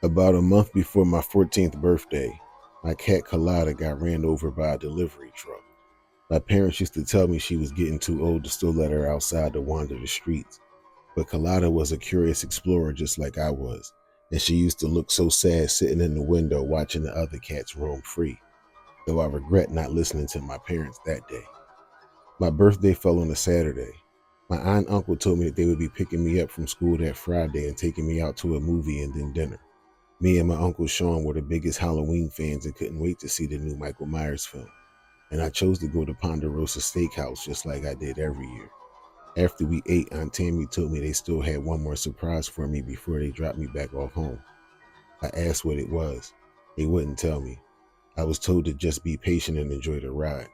About a month before my 14th birthday, my cat Kalada got ran over by a delivery truck. My parents used to tell me she was getting too old to still let her outside to wander the streets. But Kalada was a curious explorer just like I was, and she used to look so sad sitting in the window watching the other cats roam free, though I regret not listening to my parents that day. My birthday fell on a Saturday. My aunt and uncle told me that they would be picking me up from school that Friday and taking me out to a movie and then dinner. Me and my uncle Sean were the biggest Halloween fans and couldn't wait to see the new Michael Myers film, and I chose to go to Ponderosa Steakhouse just like I did every year. After we ate, Aunt Tammy told me they still had one more surprise for me before they dropped me back off home. I asked what it was. They wouldn't tell me. I was told to just be patient and enjoy the ride,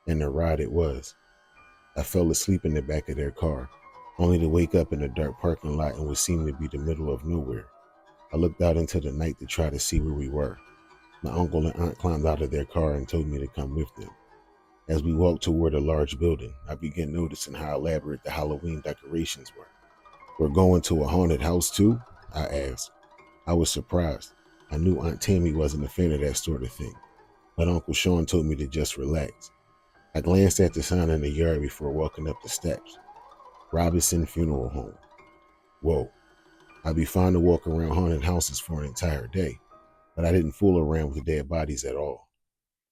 and the ride it was. I fell asleep in the back of their car, only to wake up in a dark parking lot in what seemed to be the middle of nowhere. I looked out into the night to try to see where we were. My uncle and aunt climbed out of their car and told me to come with them. As we walked toward a large building, I began noticing how elaborate the Halloween decorations were. "We're going to a haunted house too?" I asked. I was surprised. I knew Aunt Tammy wasn't a fan of that sort of thing, but Uncle Sean told me to just relax. I glanced at the sign in the yard before walking up the steps. Robinson Funeral Home. Whoa, I'd be fine to walk around haunted houses for an entire day, but I didn't fool around with dead bodies at all.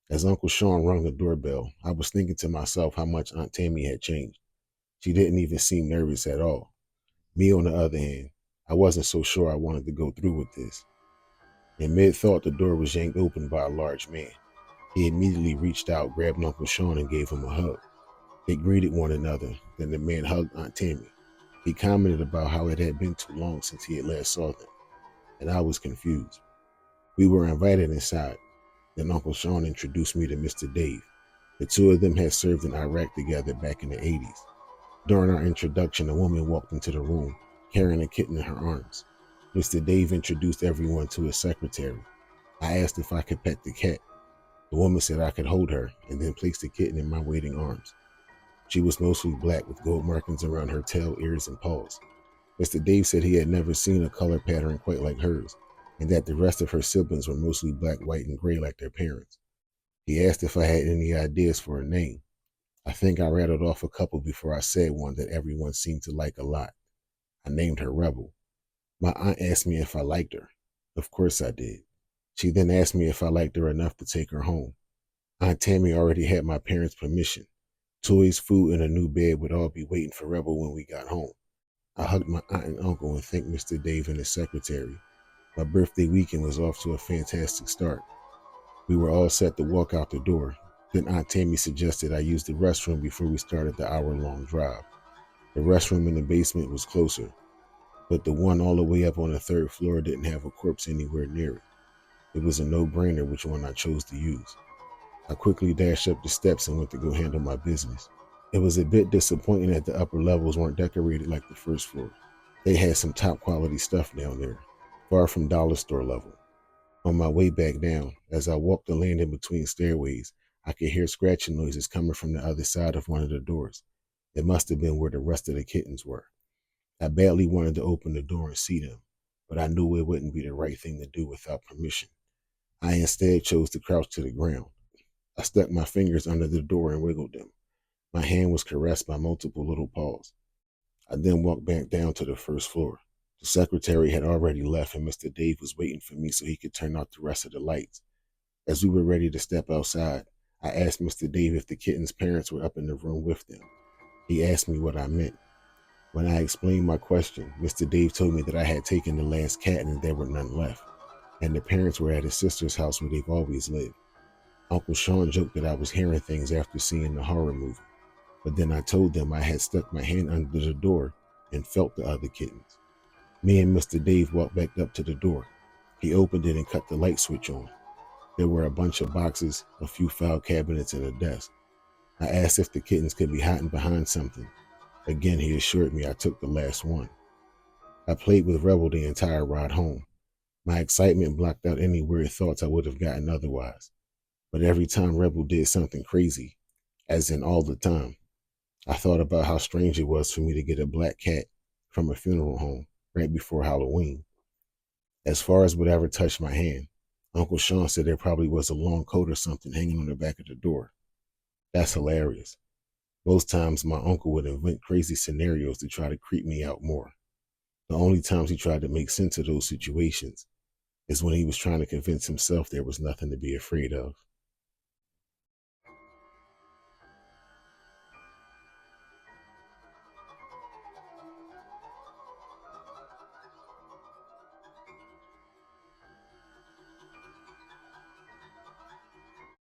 As Uncle Sean rung the doorbell, I was thinking to myself how much Aunt Tammy had changed. She didn't even seem nervous at all. Me, on the other hand, I wasn't so sure I wanted to go through with this. In mid-thought, the door was yanked open by a large man. He immediately reached out, grabbed Uncle Sean, and gave him a hug. They greeted one another, then the man hugged Aunt Tammy. He commented about how it had been too long since he had last saw them, and I was confused. We were invited inside. Then Uncle Sean introduced me to Mr. Dave. The two of them had served in Iraq together back in the 80s. During our introduction, a woman walked into the room, carrying a kitten in her arms. Mr. Dave introduced everyone to his secretary. I asked if I could pet the cat. The woman said I could hold her and then place the kitten in my waiting arms. She was mostly black with gold markings around her tail, ears, and paws. Mr. Dave said he had never seen a color pattern quite like hers, and that the rest of her siblings were mostly black, white, and gray like their parents. He asked if I had any ideas for a name. I think I rattled off a couple before I said one that everyone seemed to like a lot. I named her Rebel. My aunt asked me if I liked her. Of course I did. She then asked me if I liked her enough to take her home. Aunt Tammy already had my parents' permission. Toys, food, and a new bed would all be waiting for Rebel when we got home. I hugged my aunt and uncle and thanked Mr. Dave and his secretary. My birthday weekend was off to a fantastic start. We were all set to walk out the door. Then Aunt Tammy suggested I use the restroom before we started the hour-long drive. The restroom in the basement was closer, but the one all the way up on the third floor didn't have a corpse anywhere near it. It was a no-brainer which one I chose to use. I quickly dashed up the steps and went to go handle my business. It was a bit disappointing that the upper levels weren't decorated like the first floor. They had some top-quality stuff down there, far from dollar store level. On my way back down, as I walked the landing between stairways, I could hear scratching noises coming from the other side of one of the doors. It must have been where the rest of the kittens were. I badly wanted to open the door and see them, but I knew it wouldn't be the right thing to do without permission. I instead chose to crouch to the ground. I stuck my fingers under the door and wiggled them. My hand was caressed by multiple little paws. I then walked back down to the first floor. The secretary had already left and Mr. Dave was waiting for me so he could turn out the rest of the lights. As we were ready to step outside, I asked Mr. Dave if the kitten's parents were up in the room with them. He asked me what I meant. When I explained my question, Mr. Dave told me that I had taken the last cat and there were none left, and the parents were at his sister's house where they've always lived. Uncle Sean joked that I was hearing things after seeing the horror movie, but then I told them I had stuck my hand under the door and felt the other kittens. Me and Mr. Dave walked back up to the door. He opened it and cut the light switch on. There were a bunch of boxes, a few file cabinets, and a desk. I asked if the kittens could be hiding behind something. Again, he assured me I took the last one. I played with Rebel the entire ride home. My excitement blocked out any weird thoughts I would have gotten otherwise. But every time Rebel did something crazy, as in all the time, I thought about how strange it was for me to get a black cat from a funeral home right before Halloween. As far as whatever touched my hand, Uncle Sean said there probably was a long coat or something hanging on the back of the door. That's hilarious. Most times my uncle would invent crazy scenarios to try to creep me out more. The only times he tried to make sense of those situations is when he was trying to convince himself there was nothing to be afraid of.